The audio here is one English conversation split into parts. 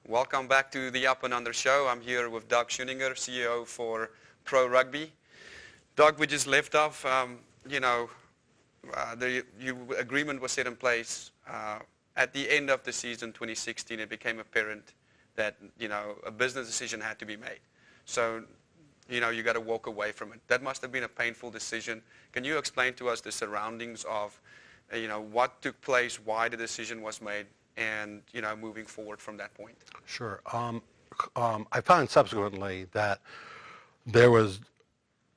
Welcome back to the Up and Under show. I'm here with Doug Schoninger, CEO for Pro Rugby. Doug, we just left off, the agreement was set in place. At the end of the season 2016, it became apparent that, a business decision had to be made. So, you got to walk away from it. That must have been a painful decision. Can you explain to us the surroundings of, what took place, why the decision was made, and, moving forward from that point? Sure. I found subsequently that there was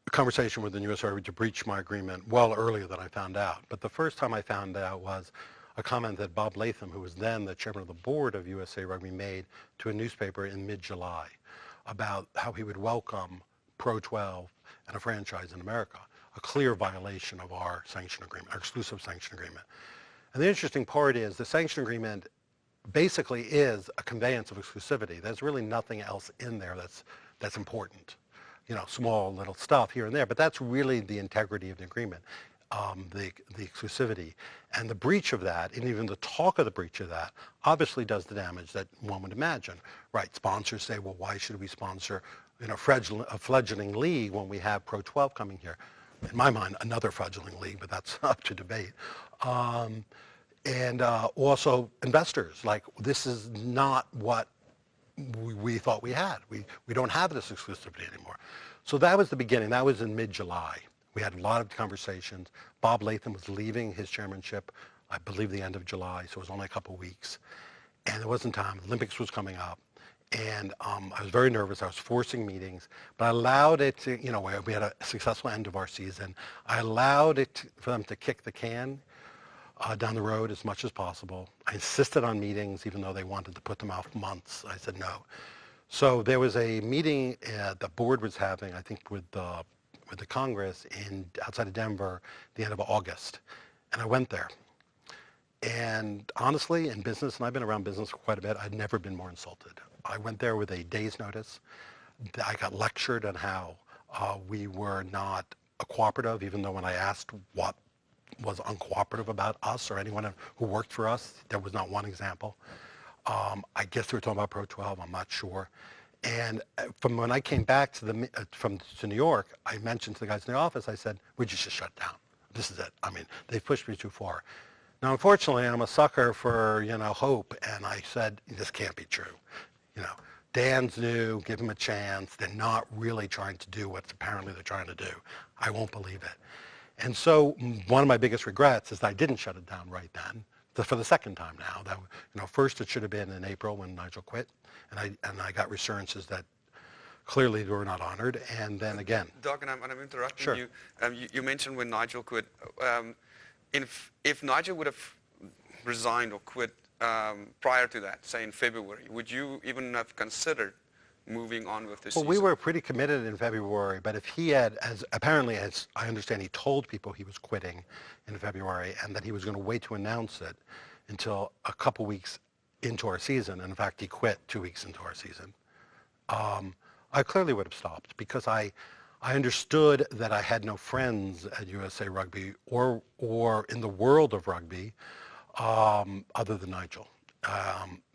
a conversation with the U.S. Rugby to breach my agreement well earlier than I found out. But the first time I found out was a comment that Bob Latham, who was then the chairman of the board of USA Rugby, made to a newspaper in mid-July about how he would welcome Pro 12 and a franchise in America, a clear violation of our sanction agreement, our exclusive sanction agreement. And the interesting part is the sanction agreement basically is a conveyance of exclusivity. There's really nothing else in there that's important. Small little stuff here and there, but that's really the integrity of the agreement, the exclusivity. And the breach of that, and even the talk of the breach of that, obviously does the damage that one would imagine. Right, sponsors say, well, why should we sponsor a fledgling league when we have Pro 12 coming here? In my mind, another fledgling league, but that's up to debate. And also investors, like, this is not what we thought we had. We don't have this exclusivity anymore. So that was the beginning. That was in mid-July. We had a lot of conversations. Bob Latham was leaving his chairmanship, I believe, the end of July, so it was only a couple of weeks. And there wasn't time. The Olympics was coming up. And I was very nervous. I was forcing meetings, but I allowed it to, we had a successful end of our season. I allowed it for them to kick the can down the road as much as possible. I insisted on meetings, even though they wanted to put them off months. I said no. So there was a meeting the board was having, I think, with the Congress outside of Denver, the end of August, and I went there. And honestly, in business, and I've been around business for quite a bit, I'd never been more insulted. I went there with a day's notice. I got lectured on how we were not a cooperative, even though when I asked what was uncooperative about us or anyone who worked for us, there was not one example. I guess they were talking about Pro 12, I'm not sure. And from when I came back to New York, I mentioned to the guys in the office, I said, we just should shut down. This is it. I mean, they've pushed me too far. Now, unfortunately, I'm a sucker for, hope, and I said, this can't be true. Dan's new, give him a chance. They're not really trying to do what apparently they're trying to do. I won't believe it. And so one of my biggest regrets is that I didn't shut it down right then, for the second time now. That, first it should have been in April when Nigel quit, and I got reassurances that clearly were not honored, and then again. Doug, and I'm interrupting Sure. you. You mentioned when Nigel quit. If Nigel would have resigned or quit prior to that, say in February, would you even have considered moving on with this season? Well, we were pretty committed in February, but if he had, as I understand, he told people he was quitting in February and that he was going to wait to announce it until a couple weeks into our season, and in fact he quit 2 weeks into our season, I clearly would have stopped because I understood that I had no friends at USA Rugby or in the world of rugby other than Nigel.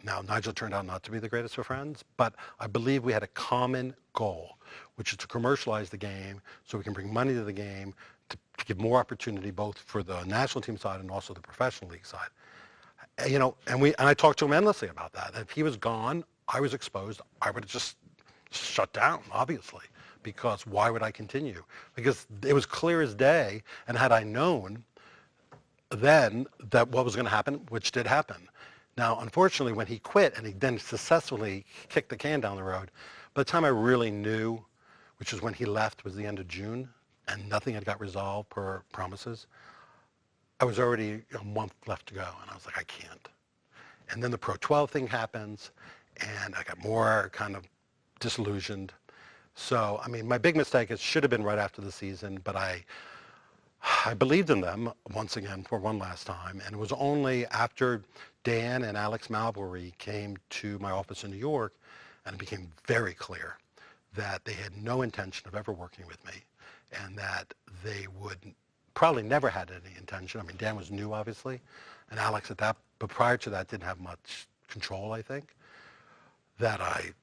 Now, Nigel turned out not to be the greatest of friends, but I believe we had a common goal, which is to commercialize the game so we can bring money to the game, to give more opportunity both for the national team side and also the professional league side. And I talked to him endlessly about that. If he was gone, I was exposed, I would have just shut down, obviously, because why would I continue? Because it was clear as day, and had I known then that what was going to happen, which did happen. Now, unfortunately, when he quit and he then successfully kicked the can down the road, by the time I really knew, which was when he left, was the end of June, and nothing had got resolved per promises, I was already a month left to go, and I was like, I can't. And then the Pro 12 thing happens, and I got more kind of disillusioned. So, I mean, my big mistake should have been right after the season, but I believed in them once again for one last time, and it was only after Dan and Alex Malbury came to my office in New York, and it became very clear that they had no intention of ever working with me, and that they would probably never had any intention. I mean, Dan was new, obviously, and Alex but prior to that didn't have much control, I think. that I,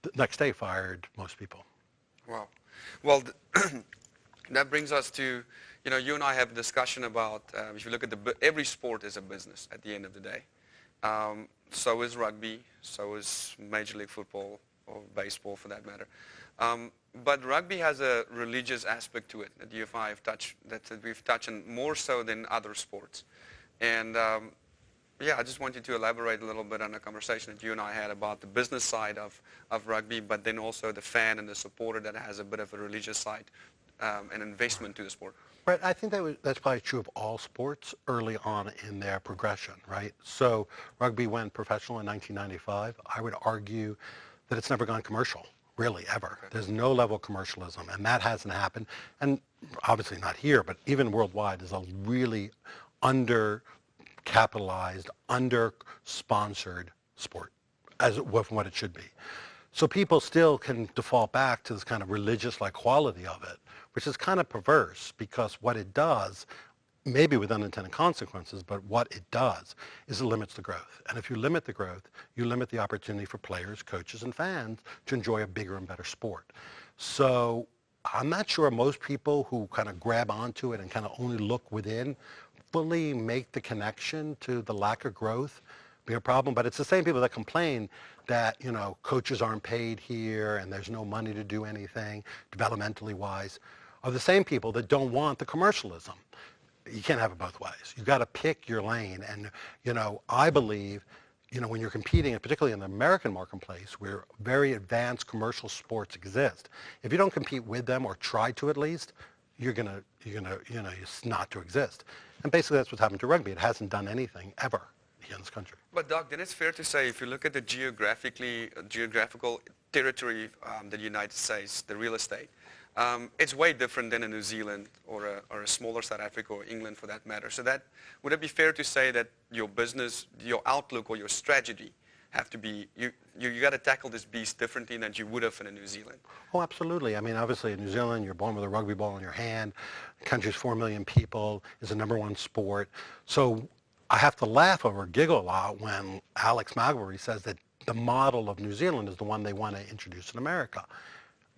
the next day, fired most people. Wow. Well, that brings us to, you and I have a discussion about, if you look at every sport is a business at the end of the day. So is rugby, so is Major League Football, or baseball for that matter. But rugby has a religious aspect to it that UFI that we've touched on more so than other sports. And yeah, I just want you to elaborate a little bit on the conversation that you and I had about the business side of rugby, but then also the fan and the supporter that has a bit of a religious side and investment to the sport. Right, I think that's probably true of all sports early on in their progression, right? So rugby went professional in 1995. I would argue that it's never gone commercial, really, ever. Okay. There's no level of commercialism, and that hasn't happened. And obviously not here, but even worldwide is a really under-capitalized, under-sponsored sport as from what it should be. So people still can default back to this kind of religious-like quality of it, which is kind of perverse because what it does, maybe with unintended consequences, but what it does is it limits the growth. And if you limit the growth, you limit the opportunity for players, coaches, and fans to enjoy a bigger and better sport. So I'm not sure most people who kind of grab onto it and kind of only look within fully make the connection to the lack of growth being a problem. But it's the same people that complain that, coaches aren't paid here and there's no money to do anything developmentally wise, are the same people that don't want the commercialism. You can't have it both ways. You've got to pick your lane. And, I believe, when you're competing, and particularly in the American marketplace, where very advanced commercial sports exist, if you don't compete with them or try to at least, you're gonna, it's not to exist. And basically that's what's happened to rugby. It hasn't done anything ever here in this country. But Doc, then it's fair to say if you look at the geographical territory the United States, the real estate, it's way different than in New Zealand or a smaller South Africa or England for that matter. So would it be fair to say that your business, your outlook or your strategy have to be, you got to tackle this beast differently than you would have in New Zealand? Oh, absolutely. I mean, obviously in New Zealand, you're born with a rugby ball in your hand. The country's 4 million people, is the #1 sport. So I have to laugh or giggle a lot when Alex Magbury says that the model of New Zealand is the one they want to introduce in America.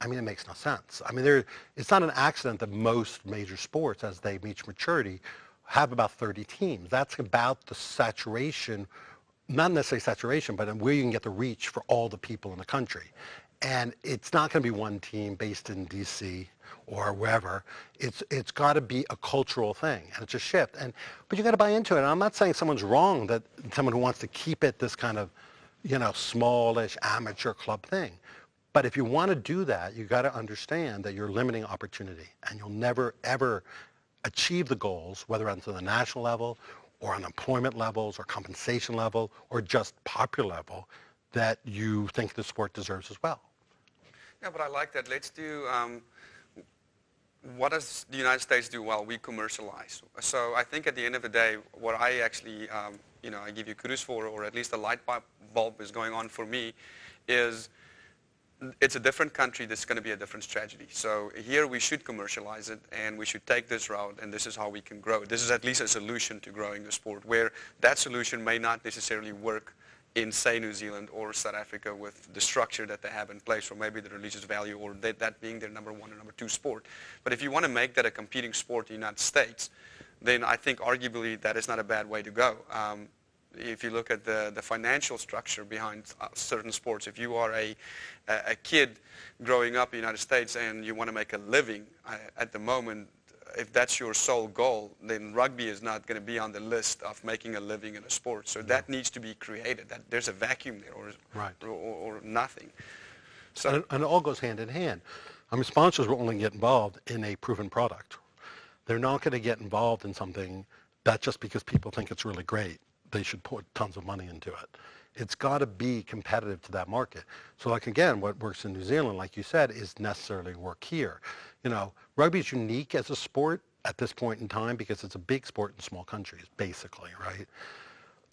I mean, it makes no sense. I mean, it's not an accident that most major sports, as they reach maturity, have about 30 teams. That's about the saturation, not necessarily saturation, but where you can get the reach for all the people in the country. And it's not going to be one team based in D.C. or wherever. It's got to be a cultural thing, and it's a shift. But you got to buy into it. And I'm not saying someone's wrong, that someone who wants to keep it this kind of, smallish amateur club thing. But if you want to do that, you got to understand that you're limiting opportunity, and you'll never ever achieve the goals, whether on the national level or on employment levels or compensation level or just popular level, that you think the sport deserves as well. Yeah, but I like that. Let's do, what does the United States do well? We commercialize. So I think at the end of the day, what I actually, I give you kudos for, or at least a light bulb is going on for me, is it's a different country. That's going to be a different strategy. So here we should commercialize it, and we should take this route, and this is how we can grow. This is at least a solution to growing the sport, where that solution may not necessarily work in, say, New Zealand or South Africa with the structure that they have in place, or maybe the religious value, or that being their #1 or #2 sport. But if you want to make that a competing sport in the United States, then I think arguably that is not a bad way to go. If you look at the financial structure behind certain sports, if you are a kid growing up in the United States and you want to make a living at the moment, if that's your sole goal, then rugby is not going to be on the list of making a living in a sport. So that needs to be created. There's a vacuum there, or nothing. So and it all goes hand in hand. I mean, sponsors will only get involved in a proven product. They're not going to get involved in something that just because people think it's really great, they should put tons of money into it. It's got to be competitive to that market. So like, again, what works in New Zealand, like you said, is necessarily work here. Rugby is unique as a sport at this point in time because it's a big sport in small countries, basically, right?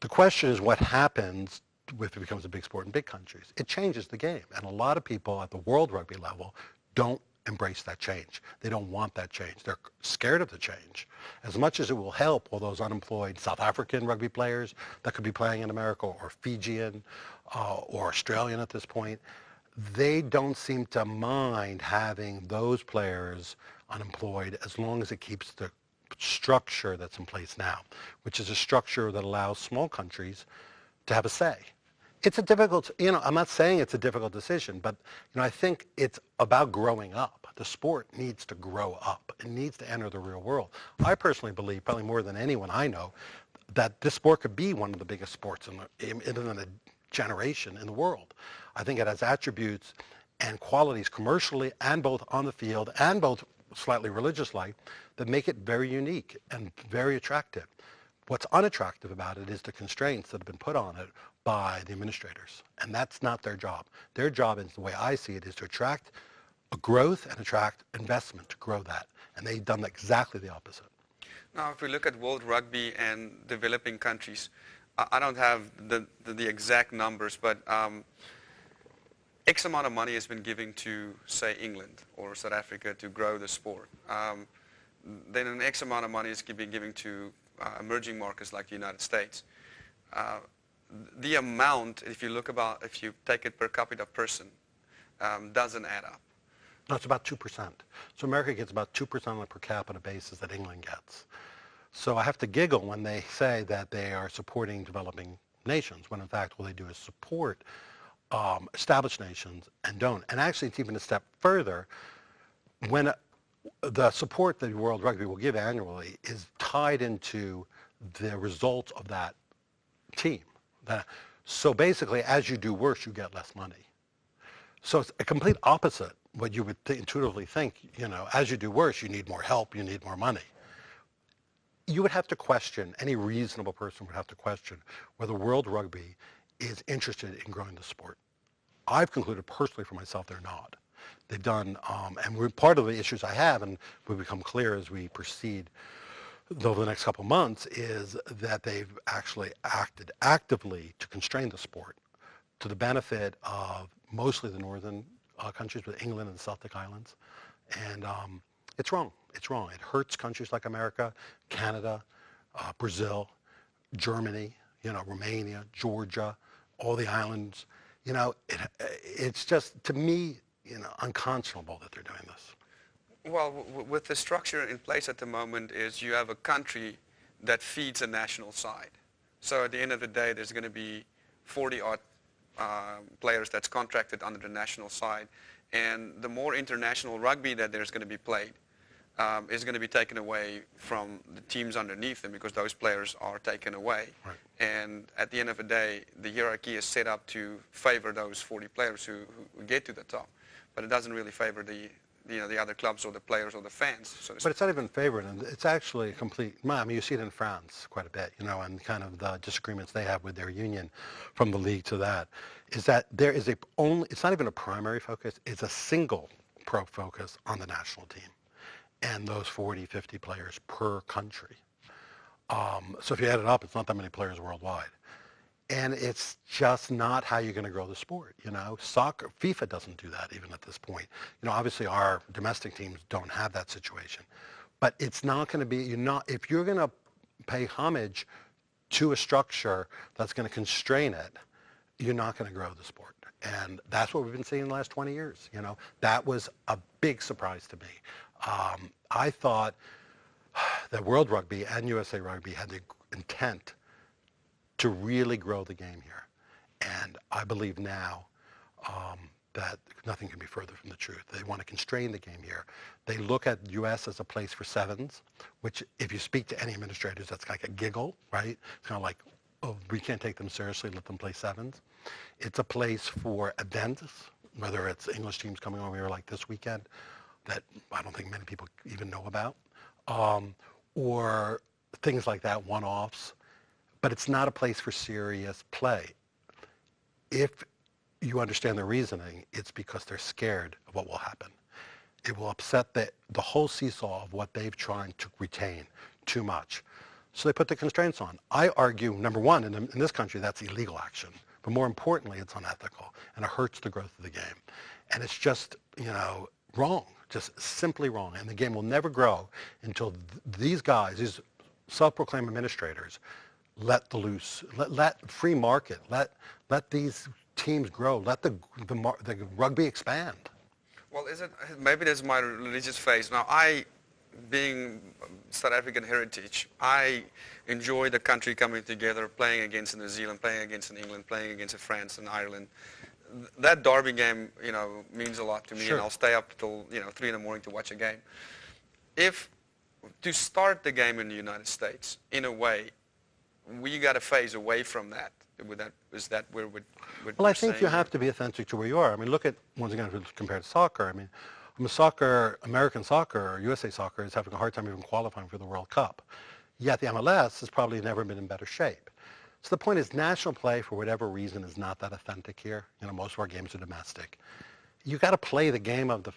The question is what happens if it becomes a big sport in big countries. It changes the game. And a lot of people at the world rugby level don't embrace that change. They don't want that change. They're scared of the change. As much as it will help all those unemployed South African rugby players that could be playing in America, or Fijian, or Australian at this point, they don't seem to mind having those players unemployed as long as it keeps the structure that's in place now, which is a structure that allows small countries to have a say. It's a difficult, I'm not saying it's a difficult decision, but, I think it's about growing up. The sport needs to grow up. It needs to enter the real world. I personally believe, probably more than anyone I know, that this sport could be one of the biggest sports in a generation in the world. I think it has attributes and qualities commercially and both on the field and both slightly religious-like that make it very unique and very attractive. What's unattractive about it is the constraints that have been put on it by the administrators, and that's not their job. Their job, is the way I see it, is to attract a growth and attract investment to grow that, and they've done exactly the opposite. Now, if we look at World Rugby and developing countries, I don't have the exact numbers, but X amount of money has been given to, say, England or South Africa to grow the sport. Then an X amount of money is being given to emerging markets like the United States. The amount, if you take it per capita person, doesn't add up. No, it's about 2%. So America gets about 2% on a per capita basis that England gets. So I have to giggle when they say that they are supporting developing nations, when in fact all they do is support established nations and don't. And actually, it's even a step further. When the support that World Rugby will give annually is tied into the results of that team. So basically, as you do worse, you get less money. So it's a complete opposite what you would intuitively think. As you do worse, you need more help, you need more money. You would have to question, any reasonable person would have to question whether World Rugby is interested in growing the sport. I've concluded personally for myself they're not. They've done, and part of the issues I have, and will become clear as we proceed over the next couple of months, is that they've actually acted actively to constrain the sport to the benefit of mostly the northern countries, with England and the Celtic Islands. And it's wrong. It's wrong. It hurts countries like America, Canada, Brazil, Germany, Romania, Georgia, all the islands. It's just, to me, unconscionable that they're doing this. Well, with the structure in place at the moment is you have a country that feeds a national side. So at the end of the day, there's going to be 40-odd players that's contracted under the national side. And the more international rugby that there's going to be played is going to be taken away from the teams underneath them, because those players are taken away. Right. And at the end of the day, the hierarchy is set up to favor those 40 players who get to the top. But it doesn't really favor the other clubs or the players or the fans. So but it's not even favored, and it's actually a complete, you see it in France quite a bit, and kind of the disagreements they have with their union from the league to that, is that there is it's not even a primary focus, it's a single focus on the national team and those 40, 50 players per country. So if you add it up, it's not that many players worldwide. And it's just not how you're going to grow the sport. Soccer, FIFA doesn't do that even at this point. Obviously our domestic teams don't have that situation, but it's not going to be, if you're going to pay homage to a structure that's going to constrain it, you're not going to grow the sport. And that's what we've been seeing in the last 20 years. That was a big surprise to me. I thought that World Rugby and USA Rugby had the intent to really grow the game here. And I believe now that nothing can be further from the truth. They want to constrain the game here. They look at the U.S. as a place for sevens, which if you speak to any administrators, that's like a giggle, right? It's kind of like, oh, we can't take them seriously, let them play sevens. It's a place for events, whether it's English teams coming over here like this weekend, that I don't think many people even know about, or things like that, one-offs. But it's not a place for serious play. If you understand the reasoning, it's because they're scared of what will happen. It will upset the whole seesaw of what they've tried to retain too much. So they put the constraints on. I argue, number one, in this country, that's illegal action. But more importantly, it's unethical, and it hurts the growth of the game. And it's just, wrong. just simply wrong. And the game will never grow until these guys, these self-proclaimed administrators, let the loose, let free market, let these teams grow, let the rugby expand. Well, maybe there's my religious phase. Now, being South African heritage, I enjoy the country coming together, playing against New Zealand, playing against England, playing against France and Ireland. That derby game, means a lot to me, Sure. and I'll stay up till 3 in the morning to watch a game. If to start the game in the United States, in a way, we got to phase away from that. Is that where Well, I think you have to be authentic to where you are. I mean, look at, once again, compared to soccer. I mean, American soccer or USA soccer is having a hard time even qualifying for the World Cup. Yet the MLS has probably never been in better shape. So the point is, national play, for whatever reason, is not that authentic here. Most of our games are domestic. You got to play the game of the,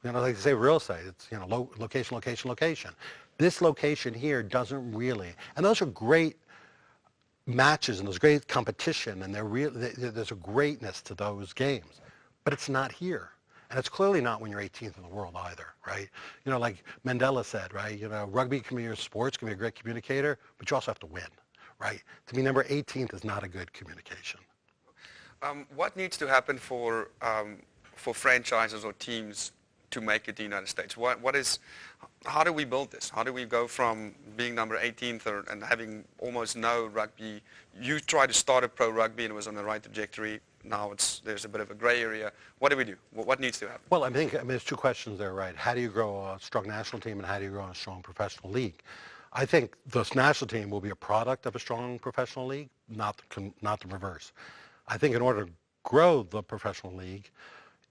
like they say, real estate. It's, location, location, location. This location here doesn't really, and those are great matches and there's great competition and there's a greatness to those games, but it's not here. And it's clearly not when you're 18th in the world either, right? Like Mandela said, right? Rugby can be your sports, can be a great communicator, but you also have to win, right? To be number 18th is not a good communication. What needs to happen for franchises or teams to make it to the United States? How do we build this? How do we go from being number 18th and having almost no rugby? You tried to start a pro rugby and it was on the right trajectory. Now there's a bit of a gray area. What do we do? What needs to happen? Well, I mean, there's two questions there, right? How do you grow a strong national team and how do you grow a strong professional league? I think this national team will be a product of a strong professional league, not the reverse. I think in order to grow the professional league,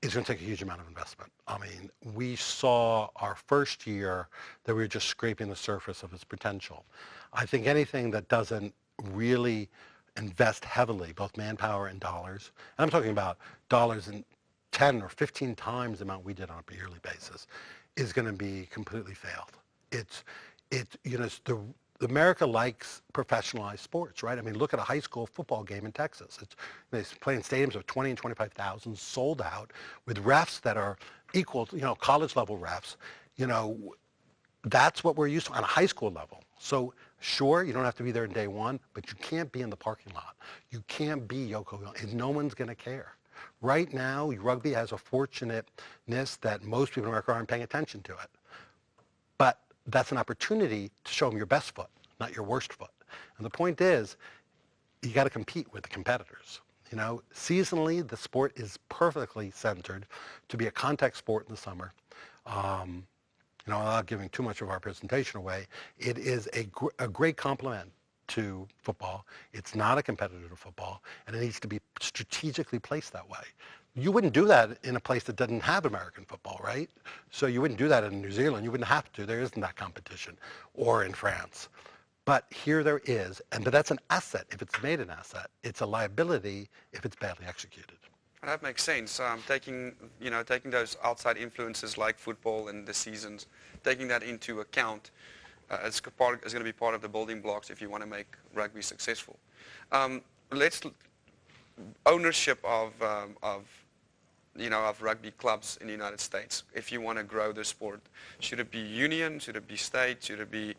it's going to take a huge amount of investment. I mean, we saw our first year that we were just scraping the surface of its potential. I think anything that doesn't really invest heavily, both manpower and dollars, and I'm talking about dollars in 10 or 15 times the amount we did on a yearly basis, is going to be completely failed. America likes professionalized sports, right? I mean, look at a high school football game in Texas. They play in stadiums of 20 and 25,000, sold out, with refs that are equal to, college level refs. That's what we're used to on a high school level. So sure, you don't have to be there in day one, but you can't be in the parking lot. You can't be Yoko, and no one's going to care. Right now, rugby has a fortunateness that most people in America aren't paying attention to it. But that's an opportunity to show them your best foot, not your worst foot. And the point is, you got to compete with the competitors. Seasonally, the sport is perfectly centered to be a contact sport in the summer. Without giving too much of our presentation away, it is a great complement to football. It's not a competitor to football, and it needs to be strategically placed that way. You wouldn't do that in a place that doesn't have American football, right? So you wouldn't do that in New Zealand. You wouldn't have to. There isn't that competition. Or in France. But here there is, but that's an asset if it's made an asset. It's a liability if it's badly executed. That makes sense. Taking those outside influences like football and the seasons, taking that into account is going to be part of the building blocks if you want to make rugby successful. Ownership of rugby clubs in the United States. If you want to grow the sport, should it be union? Should it be state? Should it be,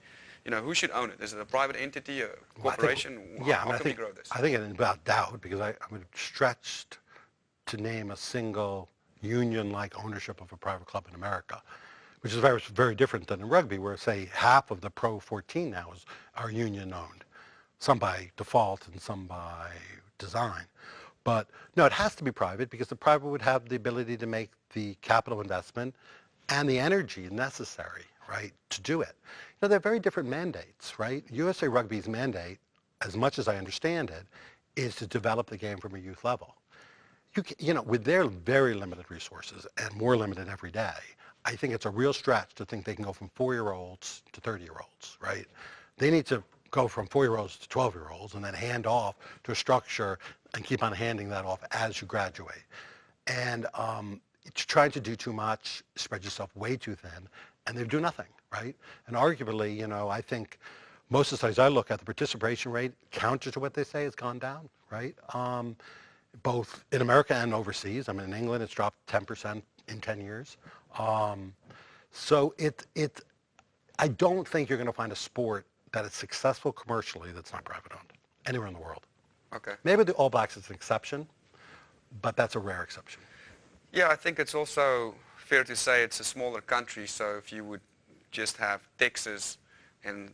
who should own it? Is it a private entity, a corporation? How can we grow this? I think it's without doubt, because I'm stretched to name a single union-like ownership of a private club in America, which is very, very different than in rugby, where, say, half of the Pro 14 now are union-owned, some by default and some by design. But no, it has to be private, because the private would have the ability to make the capital investment and the energy necessary, right, to do it. They're very different mandates, right? USA Rugby's mandate, as much as I understand it, is to develop the game from a youth level. With their very limited resources, and more limited every day, I think it's a real stretch to think they can go from 4-year-olds to 30-year-olds, right? They need to go from 4-year-olds to 12-year-olds and then hand off to a structure and keep on handing that off as you graduate. And trying to do too much, spread yourself way too thin, and they do nothing, right? And arguably, I think most of the studies I look at, the participation rate, counter to what they say, has gone down, right? both in America and overseas. I mean, in England, it's dropped 10% in 10 years. Um, so I don't think you're going to find a sport that is successful commercially that's not private owned anywhere in the world. Okay. Maybe the All Blacks is an exception, but that's a rare exception. Yeah, I think it's also fair to say it's a smaller country, so if you would just have Texas, and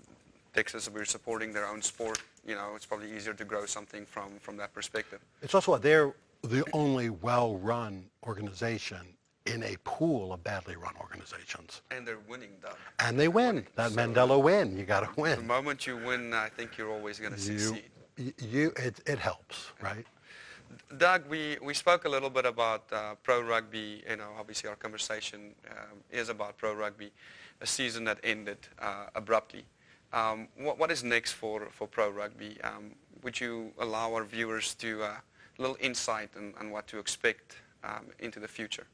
Texas we're supporting their own sport, it's probably easier to grow something from that perspective. It's also they're the only well-run organization in a pool of badly run organizations. And they're winning, though. And they win. That Mandela win. You got to The win. moment you win, I think you're always going to succeed. It helps, right? Doug, we spoke a little bit about pro rugby. Obviously our conversation is about pro rugby, a season that ended abruptly. What is next for pro rugby? Would you allow our viewers to a little insight on what to expect into the future?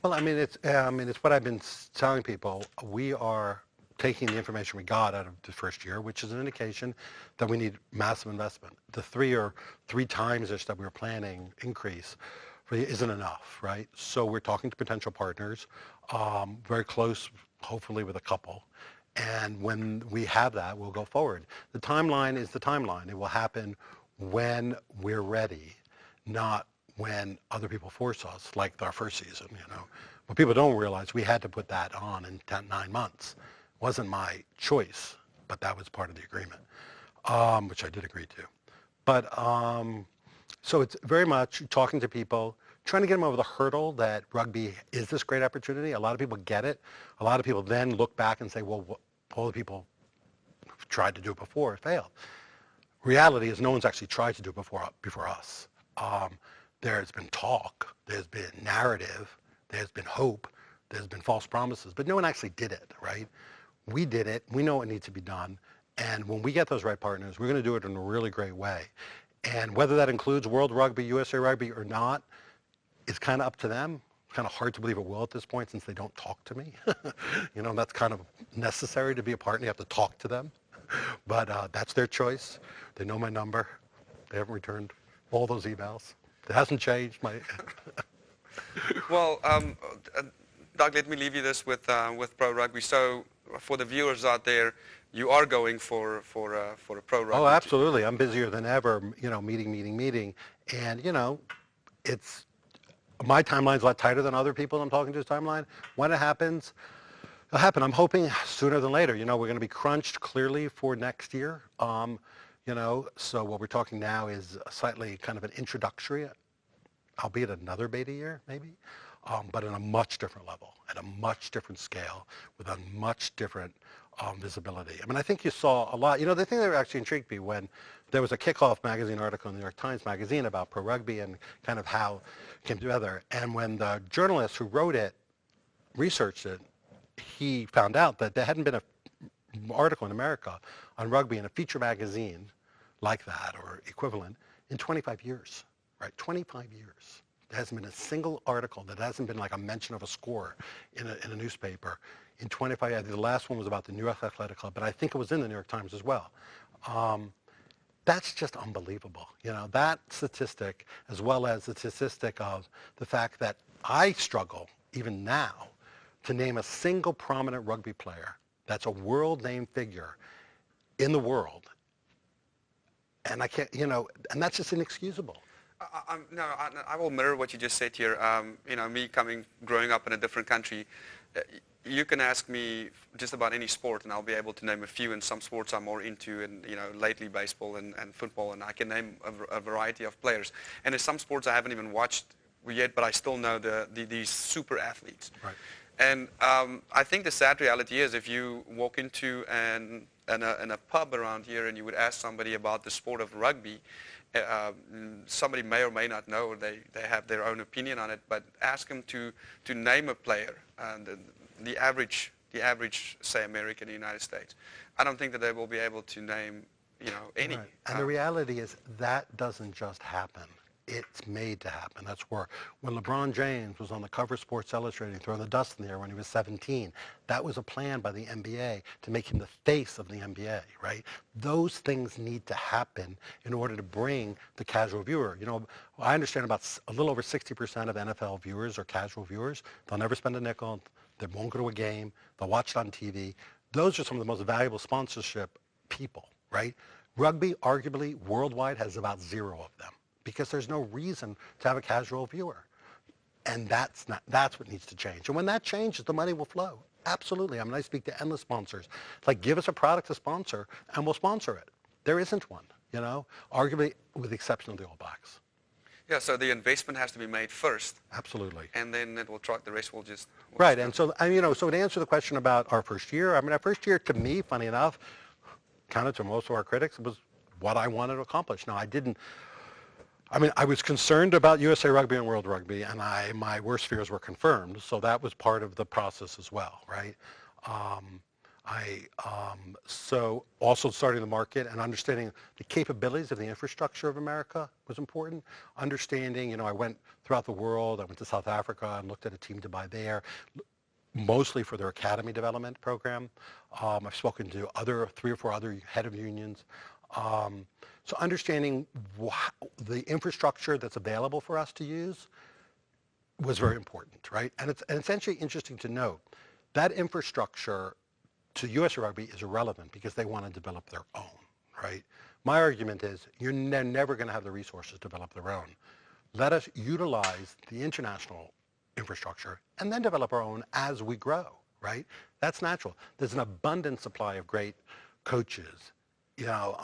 Well, it's what I've been telling people. We are taking the information we got out of the first year, which is an indication that we need massive investment. The three times-ish that we were planning increase isn't enough, right? So we're talking to potential partners, very close, hopefully with a couple. And when we have that, we'll go forward. The timeline is the timeline. It will happen when we're ready, not when other people force us, like our first season, What people don't realize, we had to put that on in 9 months. It wasn't my choice, but that was part of the agreement, which I did agree to. But so it's very much talking to people, trying to get them over the hurdle that rugby is this great opportunity. A lot of people get it. A lot of people then look back and say, well, all the people who've tried to do it before failed. Reality is no one's actually tried to do it before us. There's been talk, there's been narrative, there's been hope, there's been false promises, but no one actually did it, right? We did it. We know it needs to be done. And when we get those right partners, we're going to do it in a really great way. And whether that includes World Rugby, USA Rugby or not, it's kind of up to them. It's kind of hard to believe it will at this point since they don't talk to me. That's kind of necessary to be a partner. You have to talk to them. But that's their choice. They know my number. They haven't returned all those emails. It hasn't changed. Well, Doug, let me leave you this with pro rugby. So for the viewers out there, you are going for a pro rugby. Oh, absolutely. I'm busier than ever, meeting. And, it's my timeline's a lot tighter than other people I'm talking to's timeline. When it happens, it'll happen. I'm hoping sooner than later. We're going to be crunched clearly for next year. So what we're talking now is slightly kind of an introductory, albeit another beta year maybe, but in a much different level, at a much different scale, with a much different visibility. I think you saw a lot. The thing that actually intrigued me when there was a Kickoff magazine article in the New York Times magazine about pro rugby and kind of how it came together. And when the journalist who wrote it researched it, he found out that there hadn't been an article in America on rugby in a feature magazine like that or equivalent in 25 years, right? 25 years. There hasn't been a single article that hasn't been like a mention of a score in a newspaper in 25 years. The last one was about the New York Athletic Club, but I think it was in the New York Times as well. That's just unbelievable. That statistic, as well as the statistic of the fact that I struggle, even now, to name a single prominent rugby player that's a world name figure in the world. And I can't, and that's just inexcusable. I will mirror what you just said here. Me growing up in a different country, you can ask me just about any sport and I'll be able to name a few, and some sports I'm more into, and lately baseball and football, and I can name a variety of players. And there's some sports I haven't even watched yet, but I still know these super athletes. Right. And I think the sad reality is if you walk into a pub around here and you would ask somebody about the sport of rugby, somebody may or may not know, or they have their own opinion on it, but ask them to name a player, the average, say, American in the United States. I don't think that they will be able to name, any. Right. And the reality is that doesn't just happen it's made to happen. That's where when LeBron James was on the cover of Sports Illustrated throwing the dust in the air when he was 17, that was a plan by the NBA to make him the face of the NBA, right? Those things need to happen in order to bring the casual viewer. You know, I understand about a little over 60% of NFL viewers are casual viewers. They'll never spend a nickel. They won't go to a game. They'll watch it on TV. Those are some of the most valuable sponsorship people, right? Rugby, arguably, worldwide, has about 0 of them because there's no reason to have a casual viewer. And that's what needs to change. And when that changes, the money will flow. Absolutely. I mean, I speak to endless sponsors. It's like, give us a product to sponsor, and we'll sponsor it. There isn't one, you know, arguably with the exception of the All Blacks. Yeah, so the investment has to be made first. Absolutely. And then it will try, the rest will just... Right, and so, you know, so to answer the question about our first year, I mean, our first year, to me, funny enough, counter to most of our critics, was what I wanted to accomplish. Now, I was concerned about USA Rugby and World Rugby, and my worst fears were confirmed, so that was part of the process as well, right? So also starting the market and understanding the capabilities of the infrastructure of America was important. Understanding, you know, I went throughout the world. I went to South Africa and looked at a team to buy there, mostly for their academy development program. I've spoken to 3 or 4 other head of unions. So understanding the infrastructure that's available for us to use was very important, right? And it's essentially interesting to note that infrastructure to USA Rugby is irrelevant because they want to develop their own, right? My argument is they're never going to have the resources to develop their own. Let us utilize the international infrastructure and then develop our own as we grow, right? That's natural. There's an abundant supply of great coaches, you know,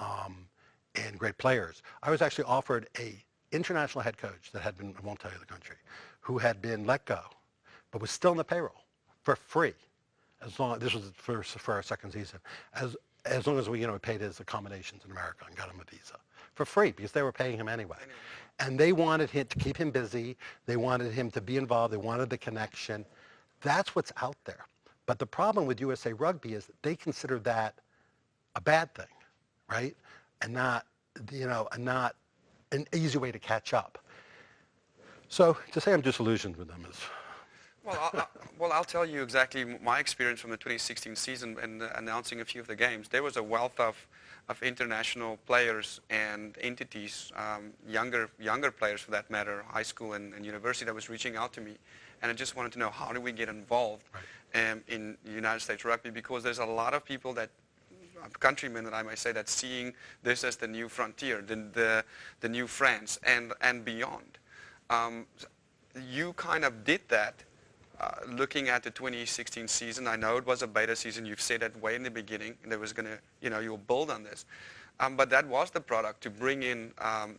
and great players. I was actually offered a international head coach that had been, I won't tell you the country, who had been let go, but was still in the payroll for free. As long, this was for our second season, as long as we, you know, paid his accommodations in America and got him a visa for free because they were paying him anyway. And they wanted him to keep him busy. They wanted him to be involved. They wanted the connection. That's what's out there. But the problem with USA Rugby is that they consider that a bad thing, right? And not, you know, and not an easy way to catch up. So to say I'm disillusioned with them is... Well, I'll tell you exactly my experience from the 2016 season and announcing a few of the games. There was a wealth of international players and entities, younger players for that matter, high school and university, that was reaching out to me. And I just wanted to know, how do we get involved in United States Rugby? Because there's a lot of people that, countrymen that I may say, that's seeing this as the new frontier, the new France and beyond. You kind of did that. Looking at the 2016 season, I know it was a beta season. You've said that way in the beginning. There was going to, you know, you'll build on this. But that was the product, to bring in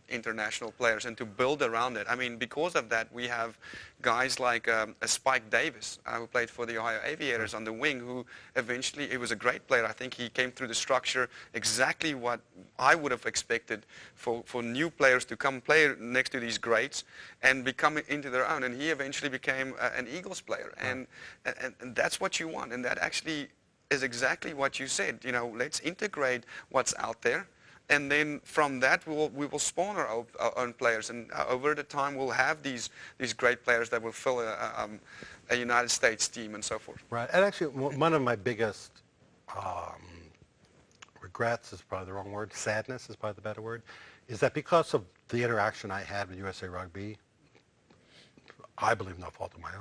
international players and to build around it. I mean, because of that, we have guys like a Spike Davis, who played for the Ohio Aviators on the wing, who eventually, he was a great player. I think he came through the structure exactly what I would have expected for new players to come play next to these greats and become into their own. And he eventually became an Eagles player. And that's what you want. And that actually is exactly what you said. You know, let's integrate what's out there, and then from that we will spawn our own players, and over the time we'll have these great players that will fill a United States team and so forth. Right, and actually one of my biggest regrets is probably the wrong word, sadness is probably the better word, is that because of the interaction I had with USA Rugby, I believe no fault of my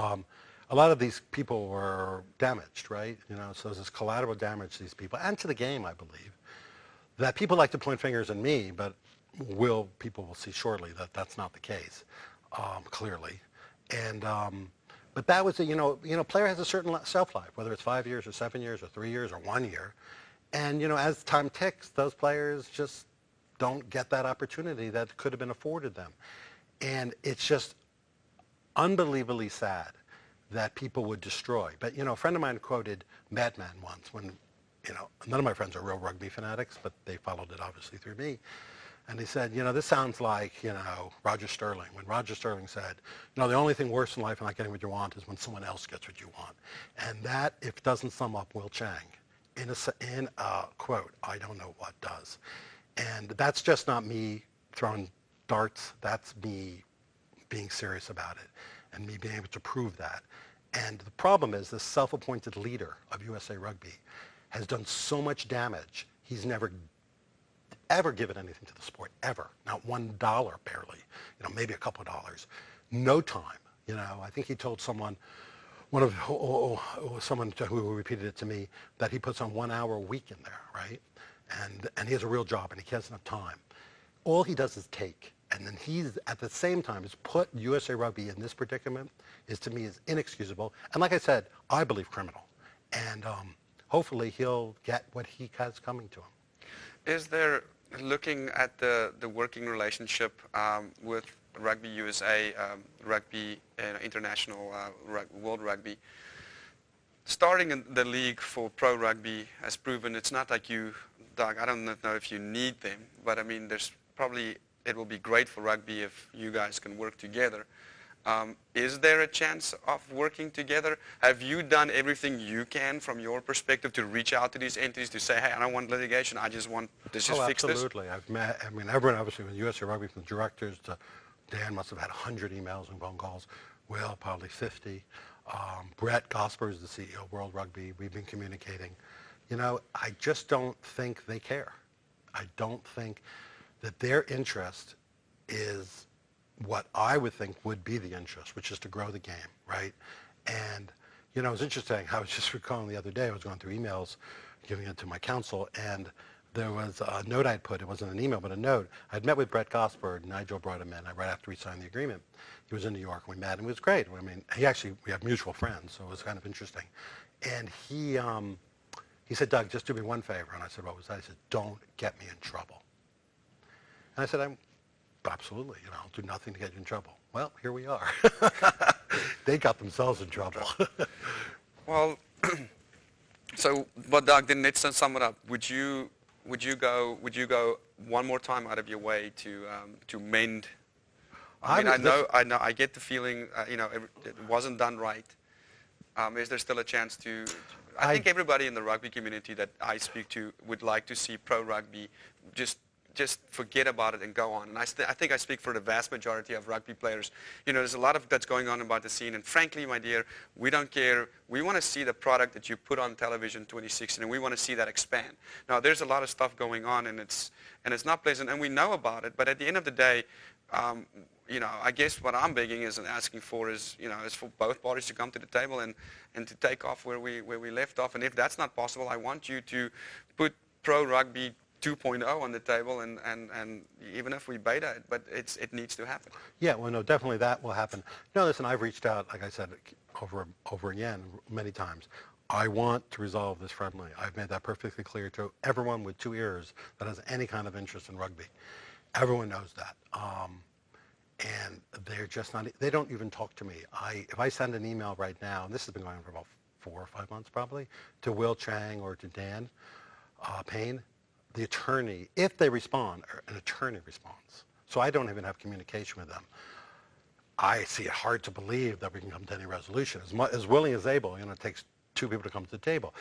own, a lot of these people were damaged, right? You know, so there's this collateral damage to these people and to the game, I believe, that people like to point fingers at me, but people will see shortly that that's not the case, clearly. And but that was a player has a certain shelf life, whether it's 5 years or 7 years or 3 years or 1 year, and you know, as time ticks, those players just don't get that opportunity that could have been afforded them, and it's just unbelievably sad that people would destroy. But, you know, a friend of mine quoted Madman once when, you know, none of my friends are real rugby fanatics, but they followed it obviously through me. And he said, you know, this sounds like, you know, Roger Sterling. When Roger Sterling said, you know, the only thing worse in life than not getting what you want is when someone else gets what you want. And that, if it doesn't sum up Will Chang in a quote, I don't know what does. And that's just not me throwing darts, that's me being serious about it and me being able to prove that. And the problem is this self-appointed leader of USA Rugby has done so much damage. He's never ever given anything to the sport, ever. Not $1 barely, maybe a couple of dollars. No time, I think he told someone, someone who repeated it to me, that he puts on 1 hour a week in there, right? And he has a real job and he has enough time. All he does is take. And then he's, at the same time, has put USA Rugby in this predicament, to me, is inexcusable. And like I said, I believe criminal. And hopefully he'll get what he has coming to him. Is there, looking at the working relationship with Rugby USA, Rugby International, World Rugby, starting in the league for pro rugby has proven it's not like you, Doug, I don't know if you need them, but I mean, there's probably, it will be great for rugby if you guys can work together. Is there a chance of working together? Have you done everything you can from your perspective to reach out to these entities to say, hey, I don't want litigation, I just want this, just fix this? Absolutely. I've met, everyone obviously with USA Rugby, from directors to Dan must have had 100 emails and phone calls. Will, probably 50. Brett Gosper is the CEO of World Rugby. We've been communicating. I just don't think they care. I don't think that their interest is what I would think would be the interest, which is to grow the game, right? And, it was interesting. I was just recalling the other day, I was going through emails, giving it to my counsel, and there was a note I'd put. It wasn't an email, but a note. I'd met with Brett Gosper. Nigel brought him in right after we signed the agreement. He was in New York, and we met, and it was great. I mean, we have mutual friends, so it was kind of interesting. And he said, Doug, just do me one favor. And I said, what was that? He said, don't get me in trouble. And I said, absolutely, I'll do nothing to get you in trouble. Well, here we are. They got themselves in trouble. Well, so, but Doug, then let's sum it up. Would you go one more time out of your way to mend? I know, I get the feeling, it wasn't done right. Is there still a chance to? I think everybody in the rugby community that I speak to would like to see pro rugby just forget about it and go on. And I think I speak for the vast majority of rugby players. There's a lot of that's going on about the scene. And frankly, my dear, we don't care. We want to see the product that you put on television 2016, and we want to see that expand. Now, there's a lot of stuff going on, and it's not pleasant, and we know about it. But at the end of the day, I guess what I'm begging is and asking for is for both parties to come to the table and to take off where we left off. And if that's not possible, I want you to put pro rugby 2.0 on the table, and even if we beta it, but it needs to happen. Yeah, well, no, definitely that will happen. No, listen, I've reached out, like I said, over again many times. I want to resolve this friendly. I've made that perfectly clear to everyone with 2 ears that has any kind of interest in rugby. Everyone knows that. And they're just not, they don't even talk to me. If I send an email right now, and this has been going on for about 4 or 5 months probably, to Will Chang or to Dan Payne, the attorney, if they respond, an attorney responds. So I don't even have communication with them. I see it hard to believe that we can come to any resolution. As willing as able, it takes 2 people to come to the table.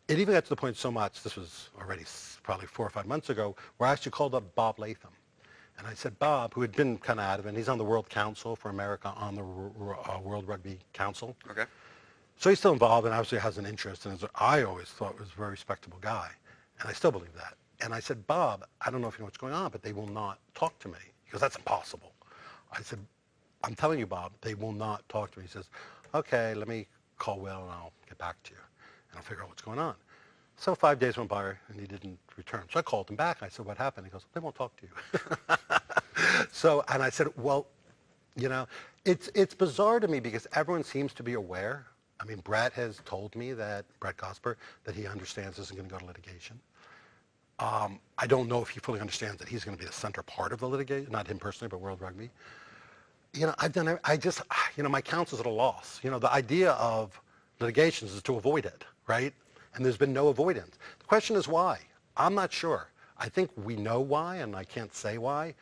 It even got to the point so much, this was already probably 4 or 5 months ago, where I actually called up Bob Latham. And I said, Bob, who had been kind of out of it, and he's on the World Council for America, on the World Rugby Council. Okay. So he's still involved and obviously has an interest, and I always thought was a very respectable guy. And I still believe that. And I said, Bob, I don't know if you know what's going on, but they will not talk to me. He goes, that's impossible. I said, I'm telling you, Bob, they will not talk to me. He says, okay, let me call Will and I'll get back to you. And I'll figure out what's going on. So 5 days went by and he didn't return. So I called him back. I said, what happened? He goes, they won't talk to you. And I said, well, it's bizarre to me because everyone seems to be aware. I mean, Brett has told me that, Brett Gosper, that he understands this isn't going to go to litigation. I don't know if he fully understands that he's going to be the center part of the litigation, not him personally, but World Rugby. My counsel's at a loss. The idea of litigations is to avoid it, right? And there's been no avoidance. The question is why? I'm not sure. I think we know why, and I can't say why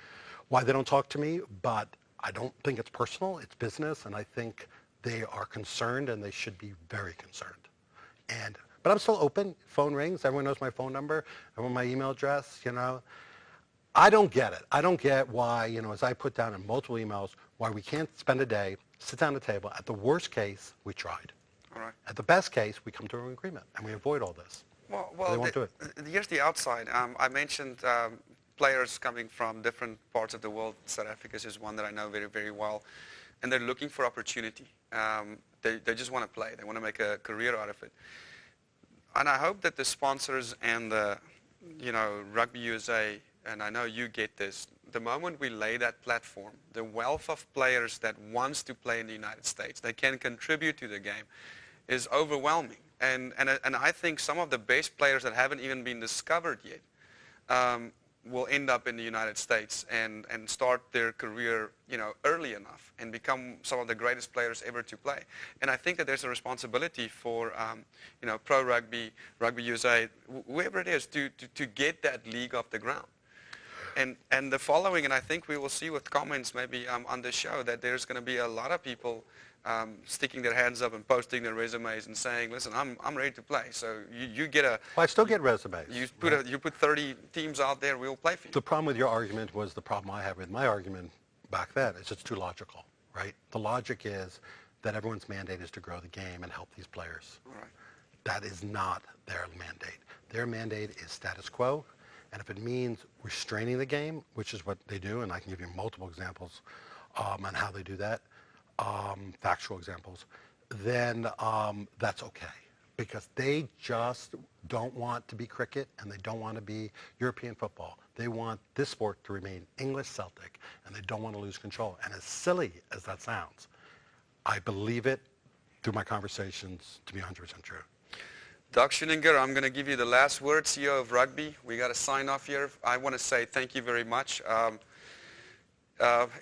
they don't talk to me, but I don't think it's personal, it's business, and I think they are concerned, and they should be very concerned. But I'm still open. Phone rings. Everyone knows my phone number. Everyone my email address. I don't get it. I don't get why, you know, as I put down in multiple emails, why we can't spend a day, sit down at the table. At the worst case, we tried. All right. At the best case, we come to an agreement and we avoid all this. Well, they won't do it. Here's the outside. I mentioned players coming from different parts of the world. South Africa is one that I know very, very well, and they're looking for opportunity. They just want to play. They want to make a career out of it. And I hope that the sponsors and the, you know, Rugby USA, and I know you get this, the moment we lay that platform, the wealth of players that wants to play in the United States, they can contribute to the game, is overwhelming. And I think some of the best players that haven't even been discovered yet will end up in the United States and start their career, you know, early enough and become some of the greatest players ever to play. And I think that there's a responsibility for, you know, Pro Rugby, Rugby USA, whoever it is, to get that league off the ground. And the following, and I think we will see with comments maybe on the show, that there's going to be a lot of people sticking their hands up and posting their resumes and saying, listen, I'm ready to play. So you get a... Well, I still get resumes. You put 30 teams out there, we'll play for you. The problem with your argument was the problem I had with my argument back then. It's just too logical, right? The logic is that everyone's mandate is to grow the game and help these players. All right. That is not their mandate. Their mandate is status quo. And if it means restraining the game, which is what they do, and I can give you multiple examples on how they do that, factual examples, then that's okay. Because they just don't want to be cricket and they don't want to be European football. They want this sport to remain English Celtic and they don't want to lose control. And as silly as that sounds, I believe it through my conversations to be 100% true. Doug Schoninger, I'm going to give you the last word, CEO of Rugby. We got to sign off here. I want to say thank you very much.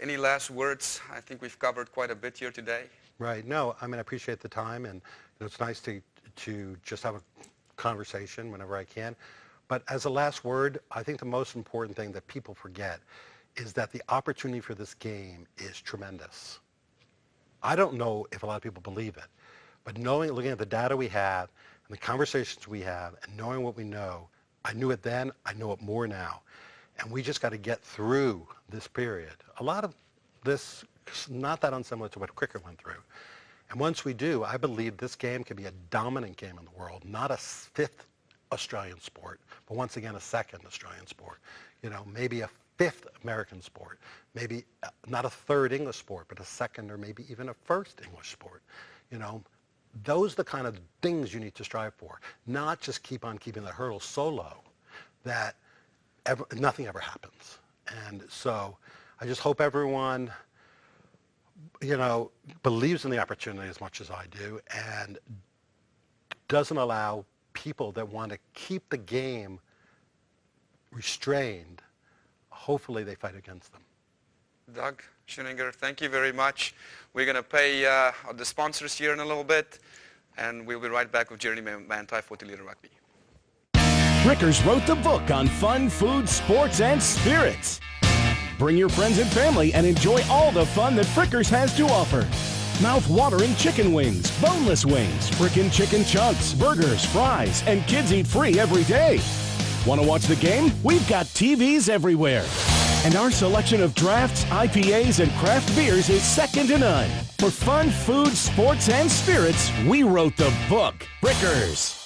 Any last words? I think we've covered quite a bit here today. Right. No, I mean, I appreciate the time, and you know, it's nice to just have a conversation whenever I can. But as a last word, I think the most important thing that people forget is that the opportunity for this game is tremendous. I don't know if a lot of people believe it, but looking at the data we have and the conversations we have and knowing what we know, I knew it then, I know it more now. And we just got to get through this period. A lot of this is not that unsimilar to what cricket went through. And once we do, I believe this game can be a dominant game in the world, not a fifth Australian sport, but once again a second Australian sport. You know, maybe a fifth American sport, maybe not a third English sport, but a second or maybe even a first English sport. You know, those are the kind of things you need to strive for, not just keep on keeping the hurdle so low that nothing ever happens. And so I just hope everyone, you know, believes in the opportunity as much as I do and doesn't allow people that want to keep the game restrained, hopefully they fight against them. Doug Schoninger, thank you very much. We're going to pay the sponsors here in a little bit, and we'll be right back with Jeremy Manti for Toledo Rugby. Frickers wrote the book on fun, food, sports, and spirits. Bring your friends and family and enjoy all the fun that Frickers has to offer. Mouth-watering chicken wings, boneless wings, frickin' chicken chunks, burgers, fries, and kids eat free every day. Want to watch the game? We've got TVs everywhere. And our selection of drafts, IPAs, and craft beers is second to none. For fun, food, sports, and spirits, we wrote the book. Frickers.